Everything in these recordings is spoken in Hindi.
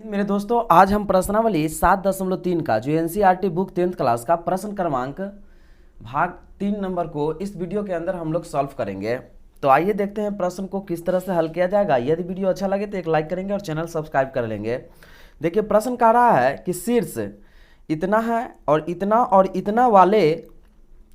मेरे दोस्तों, आज हम प्रश्नावली 7.3 का जो एनसीईआरटी बुक 10th क्लास का प्रश्न क्रमांक भाग 3 नंबर को इस वीडियो के अंदर हम लोग सॉल्व करेंगे। तो आइए देखते हैं प्रश्न को किस तरह से हल किया जाएगा। यदि वीडियो अच्छा लगे तो एक लाइक करेंगे और चैनल सब्सक्राइब कर लेंगे। देखिए, प्रश्न कह रहा है कि शीर्ष इतना है और इतना वाले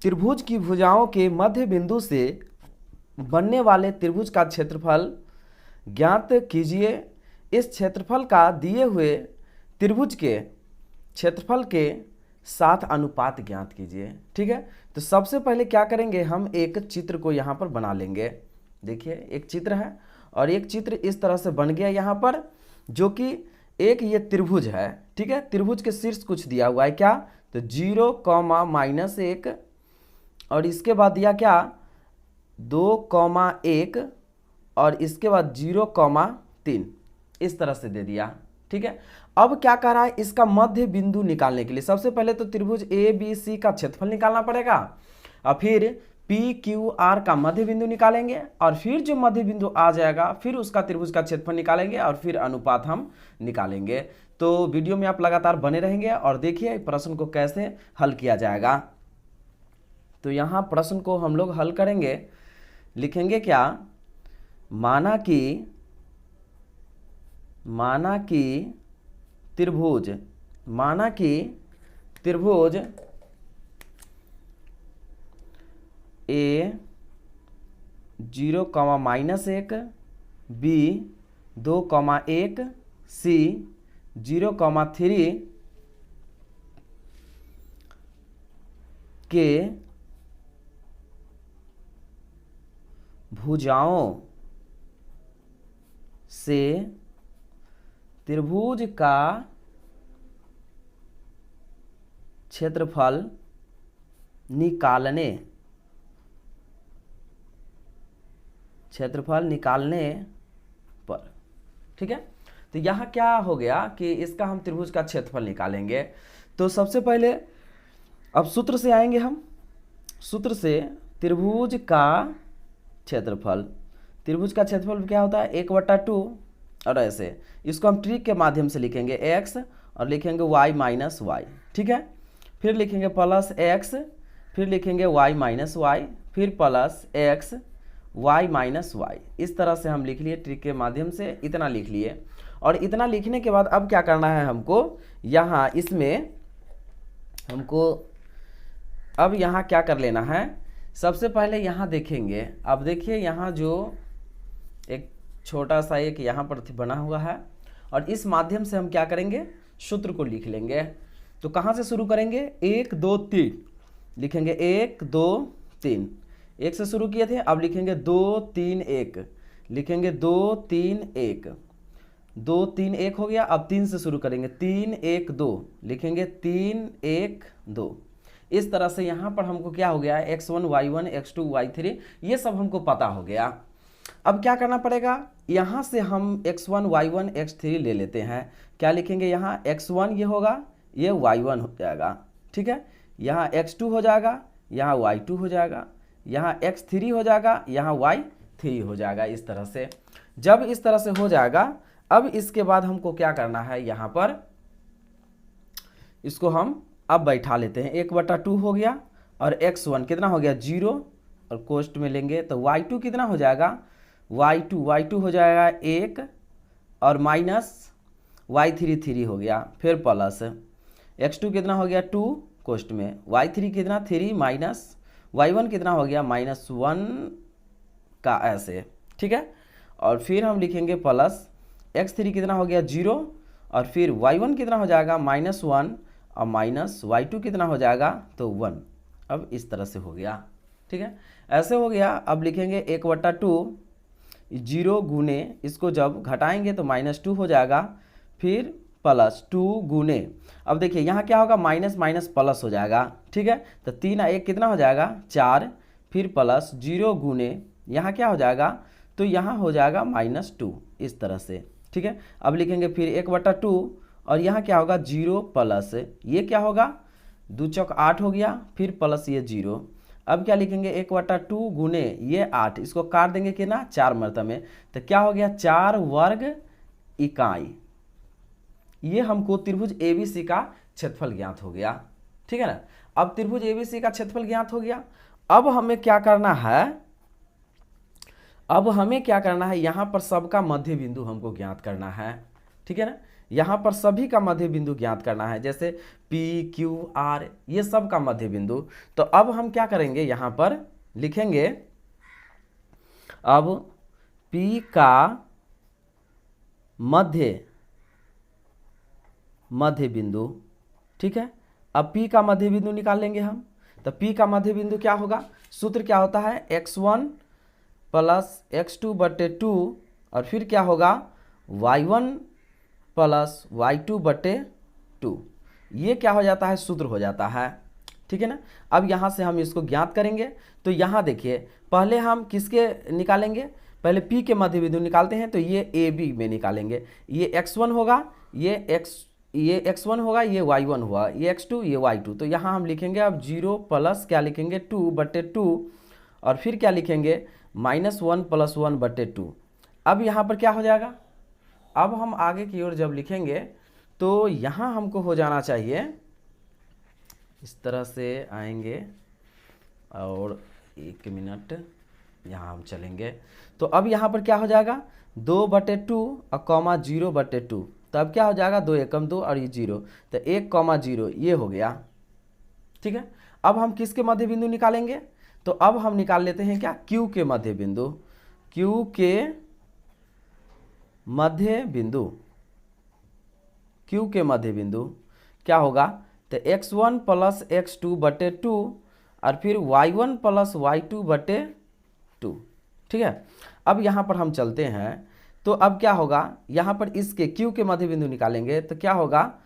त्रिभुज की भुजाओं के मध्य बिंदु से बनने वाले त्रिभुज का क्षेत्रफल ज्ञात कीजिए। इस क्षेत्रफल का दिए हुए त्रिभुज के क्षेत्रफल के साथ अनुपात ज्ञात कीजिए। ठीक है, तो सबसे पहले क्या करेंगे, हम एक चित्र को यहाँ पर बना लेंगे। देखिए, एक चित्र है और एक चित्र इस तरह से बन गया यहाँ पर, जो कि एक ये त्रिभुज है। ठीक है, त्रिभुज के शीर्ष कुछ दिया हुआ है क्या, तो 0, -1 और इसके बाद दिया क्या 2, 1 और इसके बाद 0, 3 इस तरह से दे दिया। ठीक है, अब क्या कर रहा है, इसका मध्य बिंदु निकालने के लिए सबसे पहले तो त्रिभुज ए बी सी का क्षेत्रफल निकालना पड़ेगा और फिर पी क्यू आर का मध्य बिंदु निकालेंगे और फिर जो मध्य बिंदु आ जाएगा फिर उसका त्रिभुज का क्षेत्रफल निकालेंगे और फिर अनुपात हम निकालेंगे। तो वीडियो में आप लगातार बने रहेंगे और देखिए प्रश्न को कैसे हल किया जाएगा। तो यहाँ प्रश्न को हम लोग हल करेंगे, लिखेंगे क्या, माना कि त्रिभुज ए 0, बी 2, सी 0, 3 के भुजाओं से त्रिभुज का क्षेत्रफल निकालने पर। ठीक है, तो यहाँ क्या हो गया कि इसका हम त्रिभुज का क्षेत्रफल निकालेंगे। तो सबसे पहले अब सूत्र से आएंगे हम, सूत्र से त्रिभुज का क्षेत्रफल क्या होता है 1/2 और ऐसे इसको हम ट्रिक के माध्यम से लिखेंगे x और लिखेंगे y - y। ठीक है, फिर लिखेंगे प्लस x, फिर लिखेंगे y - y, फिर प्लस x y - y। इस तरह से हम लिख लिए ट्रिक के माध्यम से, इतना लिख लिए। और इतना लिखने के बाद अब क्या करना है हमको, यहाँ इसमें हमको अब यहाँ क्या कर लेना है, सबसे पहले यहाँ देखेंगे। अब देखिए, यहाँ जो एक छोटा सा एक यहाँ पर बना हुआ है और इस माध्यम से हम क्या करेंगे, सूत्र को लिख लेंगे। तो कहाँ से शुरू करेंगे, 1 2 3 लिखेंगे, 1 2 3 1 से शुरू किए थे, अब लिखेंगे 2 3 1 लिखेंगे, 2 3 1 2 3 1 हो गया। अब 3 से शुरू करेंगे, 3 1 2 लिखेंगे, 3 1 2। इस तरह से यहाँ पर हमको क्या हो गया, x1 y1 x2 y3 ये सब हमको पता हो गया। अब क्या करना पड़ेगा, यहाँ से हम x1 y1 x3 ले लेते हैं। क्या लिखेंगे, यहाँ x1 ये होगा, ये y1 हो जाएगा। ठीक है, यहाँ x2 हो जाएगा, यहाँ y2 हो जाएगा, यहाँ x3 हो जाएगा, यहाँ y3 हो जाएगा। इस तरह से जब इस तरह से हो जाएगा, अब इसके बाद हमको क्या करना है, यहाँ पर इसको हम अब बैठा लेते हैं। 1/2 हो गया और x1 कितना हो गया 0 और कोष्ट में लेंगे तो y2 कितना हो जाएगा, y2 हो जाएगा 1 और माइनस y3 3 हो गया, फिर प्लस x2 कितना हो गया 2 कोष्ट में, y3 कितना 3 माइनस y1 कितना हो गया -1 का ऐसे। ठीक है, और फिर हम लिखेंगे प्लस x3 कितना हो गया 0 और फिर y1 कितना हो जाएगा -1 और माइनस y2 कितना हो जाएगा तो 1। अब इस तरह से हो गया। ठीक है, ऐसे हो गया। अब लिखेंगे 1/2 0 गुने, इसको जब घटाएंगे तो -2 हो जाएगा, फिर प्लस 2 गुने, अब देखिए यहाँ क्या होगा, माइनस माइनस प्लस हो जाएगा। ठीक है, तो 3 1 कितना हो जाएगा 4, फिर प्लस 0 गुने, यहाँ क्या हो जाएगा, तो यहाँ हो जाएगा -2 इस तरह से। ठीक है, अब लिखेंगे फिर 1/2 और यहाँ क्या होगा 0 प्लस ये क्या होगा 2 चौक 8 हो गया, फिर प्लस ये 0। अब क्या लिखेंगे 1/2 गुने ये 8, इसको काट देंगे कि ना 4 मरतबे में, तो क्या हो गया 4 वर्ग इकाई। ये हमको त्रिभुज ABC का क्षेत्रफल ज्ञात हो गया, ठीक है ना। अब त्रिभुज ABC का क्षेत्रफल ज्ञात हो गया। अब हमें क्या करना है, यहाँ पर सबका मध्य बिंदु हमको ज्ञात करना है, ठीक है ना। यहाँ पर सभी का मध्य बिंदु ज्ञात करना है, जैसे P, Q, R ये सब का मध्य बिंदु। तो अब हम क्या करेंगे, यहाँ पर लिखेंगे अब P का मध्य बिंदु, ठीक है। अब P का मध्य बिंदु निकाल लेंगे हम। तो P का मध्य बिंदु क्या होगा, सूत्र क्या होता है, x1 प्लस x2 बटे 2 और फिर क्या होगा y1 प्लस y2 बटे 2। ये क्या हो जाता है, सूत्र हो जाता है, ठीक है ना। अब यहाँ से हम इसको ज्ञात करेंगे। तो यहाँ देखिए पहले हम किसके निकालेंगे, पहले P के मध्य बिंदु निकालते हैं। तो ये AB में निकालेंगे, ये x1 होगा, ये x1 होगा, ये y1 हुआ, ये x2, ये y2। तो यहाँ हम लिखेंगे अब 0 प्लस क्या लिखेंगे 2 बटे 2 और फिर क्या लिखेंगे -1 प्लस 1 बटे 2। अब यहाँ पर क्या हो जाएगा, अब हम आगे की ओर जब लिखेंगे तो यहाँ हमको हो जाना चाहिए, इस तरह से आएंगे और 1 मिनट यहाँ हम चलेंगे। तो अब यहाँ पर क्या हो जाएगा 2 बटे 2 और कॉमा 0 बटे 2। तो अब क्या हो जाएगा 2 एकम 2 और ये 0, तो 1 कॉमा 0 ये हो गया, ठीक है। अब हम किसके मध्य बिंदु निकालेंगे, तो अब हम निकाल लेते हैं क्या, Q के मध्य बिंदु। Q के मध्य बिंदु क्या होगा, तो x1 प्लस x2 बटे 2 और फिर y1 प्लस y2 बटे 2, ठीक है। अब यहाँ पर हम चलते हैं। तो अब क्या होगा, यहाँ पर इसके Q के मध्य बिंदु निकालेंगे तो क्या होगा,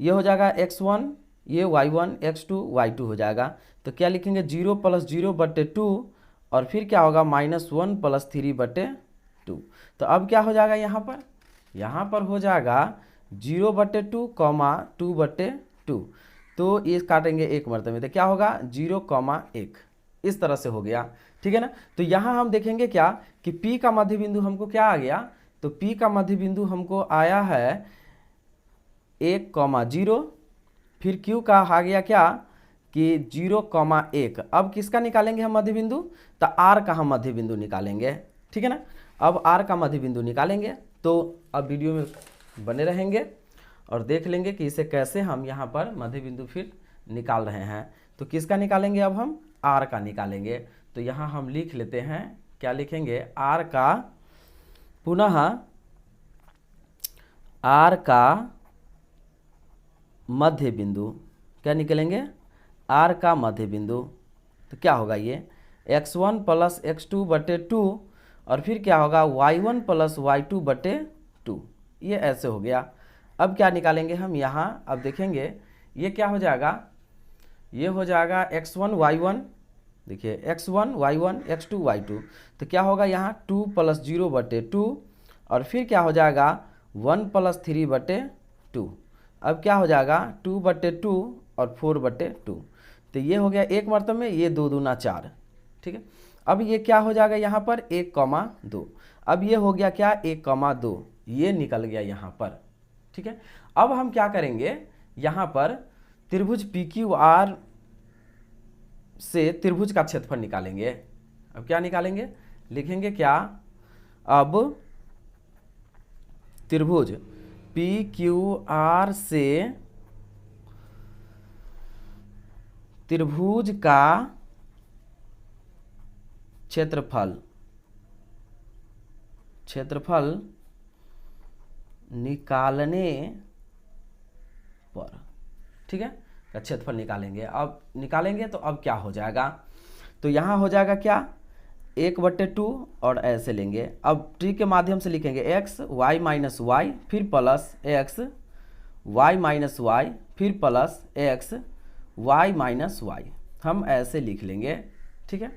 ये हो जाएगा x1, ये y1, x2, y2 हो जाएगा। तो क्या लिखेंगे 0 प्लस 0 बटे 2 और फिर क्या होगा -1 प्लस 3 बटे 2। तो अब क्या हो जाएगा, यहाँ पर हो जाएगा 0 बटे 2 कॉमा 2 बटे 2। तो ये काटेंगे एक मरतबे, तो क्या होगा 0,1, इस तरह से हो गया, ठीक है ना। तो यहाँ हम देखेंगे क्या कि P का मध्य बिंदु हमको क्या आ गया, तो P का मध्य बिंदु हमको आया है 1,0, फिर Q का आ गया क्या कि 0,1। अब किसका निकालेंगे हम मध्य बिंदु, तो R का हम मध्य बिंदु निकालेंगे, ठीक है ना। अब R का मध्य बिंदु निकालेंगे। तो अब वीडियो में बने रहेंगे और देख लेंगे कि इसे कैसे हम यहाँ पर मध्य बिंदु फिर निकाल रहे हैं। तो किसका निकालेंगे, अब हम R का निकालेंगे। तो यहाँ हम लिख लेते हैं, क्या लिखेंगे, R का, पुनः R का मध्य बिंदु, क्या निकलेंगे, R का मध्य बिंदु। तो क्या होगा, ये x1 प्लस x2 बटे 2 और फिर क्या होगा y1 प्लस y2 बटे 2, ये ऐसे हो गया। अब क्या निकालेंगे हम यहाँ, अब देखेंगे ये क्या हो जाएगा, ये हो जाएगा x1 y1, देखिए x1 y1 x2 y2। तो क्या होगा यहाँ 2 प्लस 0 बटे 2 और फिर क्या हो जाएगा 1 प्लस 3 बटे 2। अब क्या हो जाएगा 2 बटे 2 और 4 बटे 2। तो ये हो गया एक मरतबे में, ये 2 दूना 4, ठीक है। अब ये क्या हो जाएगा यहाँ पर 1,2। अब ये हो गया क्या 1,2, ये निकल गया यहाँ पर, ठीक है। अब हम क्या करेंगे, यहाँ पर त्रिभुज PQR से त्रिभुज का क्षेत्रफल निकालेंगे। अब क्या निकालेंगे, लिखेंगे क्या, अब त्रिभुज PQR से त्रिभुज का क्षेत्रफल निकालने पर, ठीक है, क्षेत्रफल निकालेंगे। अब निकालेंगे तो अब क्या हो जाएगा, तो यहाँ हो जाएगा क्या 1/2 और ऐसे लेंगे। अब ट्री के माध्यम से लिखेंगे x y माइनस वाई फिर plus x y minus y फिर plus x y minus y, हम ऐसे लिख लेंगे, ठीक है।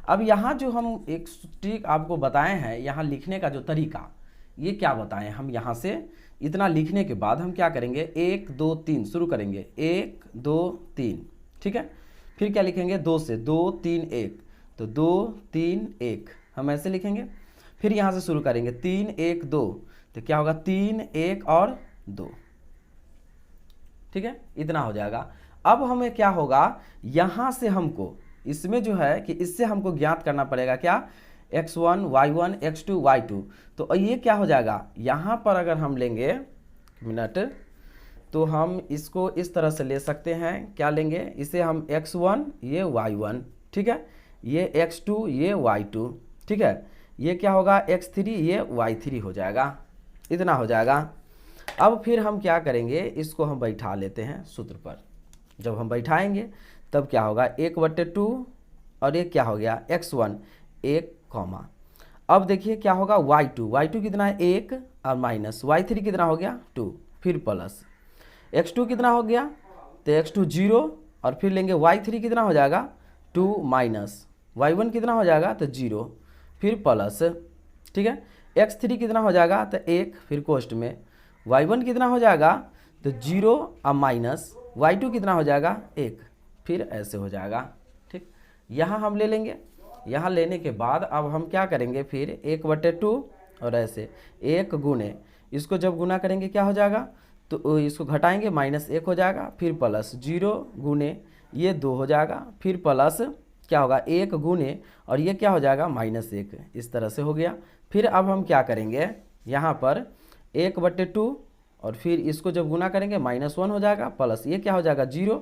अब यहाँ जो हम एक ट्रिक आपको बताए हैं, यहाँ लिखने का जो तरीका, ये क्या बताएं हम, यहाँ से इतना लिखने के बाद हम क्या करेंगे 1 2 3 शुरू करेंगे, 1 2 3, ठीक है। फिर क्या लिखेंगे 2 से 2 3 1, तो 2 3 1 हम ऐसे लिखेंगे। फिर यहाँ से शुरू करेंगे 3 1 2, तो क्या होगा 3, 1 और 2, ठीक है, इतना हो जाएगा। अब हमें क्या होगा, यहाँ से हमको इसमें जो है कि इससे हमको ज्ञात करना पड़ेगा क्या, x1 y1 x2 y2। तो ये क्या हो जाएगा, यहाँ पर अगर हम लेंगे मिनट, तो हम इसको इस तरह से ले सकते हैं, क्या लेंगे, इसे हम x1 ये y1, ठीक है, ये x2 ये y2, ठीक है, ये क्या होगा x3 ये y3 हो जाएगा, इतना हो जाएगा। अब फिर हम क्या करेंगे, इसको हम बैठा लेते हैं सूत्र पर। जब हम बैठाएंगे तब क्या होगा 1/2 और ये क्या हो गया x1 1 कॉमा। अब देखिए क्या होगा y2 कितना है 1 और माइनस y3 कितना हो गया 2, फिर प्लस x2 कितना हो गया, तो x2 0 और फिर लेंगे y3 कितना हो जाएगा 2 माइनस y1 कितना हो जाएगा तो 0, फिर प्लस, ठीक है, x3 कितना हो जाएगा तो 1, फिर कोष्ट में y1 कितना हो जाएगा तो 0 और माइनस y2 कितना हो जाएगा 1, फिर ऐसे हो जाएगा, ठीक। यहाँ हम ले लेंगे, यहाँ लेने के बाद अब हम क्या करेंगे, फिर 1/2 और ऐसे 1 गुने, इसको जब गुना करेंगे क्या हो जाएगा, तो इसको घटाएंगे -1 हो जाएगा, फिर प्लस 0 गुने ये 2 हो जाएगा, फिर प्लस क्या होगा 1 गुने और ये क्या हो जाएगा -1, इस तरह से हो गया। फिर अब हम क्या करेंगे, यहाँ पर 1/2 और फिर इसको जब गुना करेंगे -1 हो जाएगा, प्लस ये क्या हो जाएगा 0,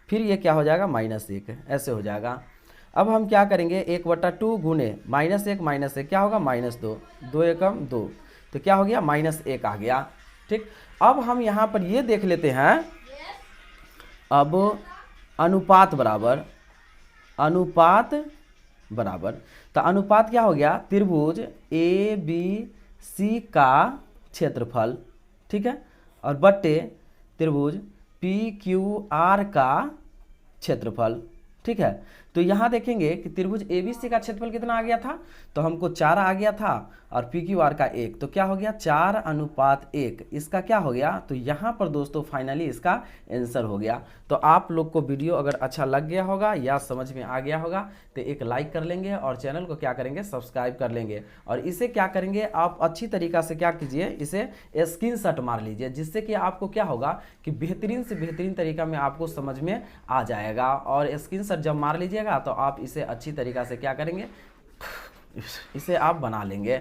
फिर ये क्या हो जाएगा -1, ऐसे हो जाएगा। अब हम क्या करेंगे 1/2 गुने -1 क्या होगा -2, 2 एकम 2, तो क्या हो गया -1 आ गया, ठीक। अब हम यहाँ पर ये देख लेते हैं, अब अनुपात बराबर, तो अनुपात क्या हो गया, त्रिभुज ABC का क्षेत्रफल, ठीक है, और बट्टे त्रिभुज PQR का क्षेत्रफल, ठीक है। तो यहाँ देखेंगे कि त्रिभुज ABC का क्षेत्रफल कितना आ गया था, तो हमको 4 आ गया था और PQR का 1, तो क्या हो गया 4:1, इसका क्या हो गया, तो यहाँ पर दोस्तों फाइनली इसका आंसर हो गया। तो आप लोग को वीडियो अगर अच्छा लग गया होगा या समझ में आ गया होगा तो एक लाइक कर लेंगे और चैनल को क्या करेंगे सब्सक्राइब कर लेंगे, और इसे क्या करेंगे आप अच्छी तरीक़ा से क्या कीजिए, इसे स्क्रीनशॉट मार लीजिए, जिससे कि आपको क्या होगा कि बेहतरीन से बेहतरीन तरीका में आपको समझ में आ जाएगा। और स्क्रीनशॉट जब मार लीजिएगा तो आप इसे अच्छी तरीक़ा से क्या करेंगे, इसे आप बना लेंगे।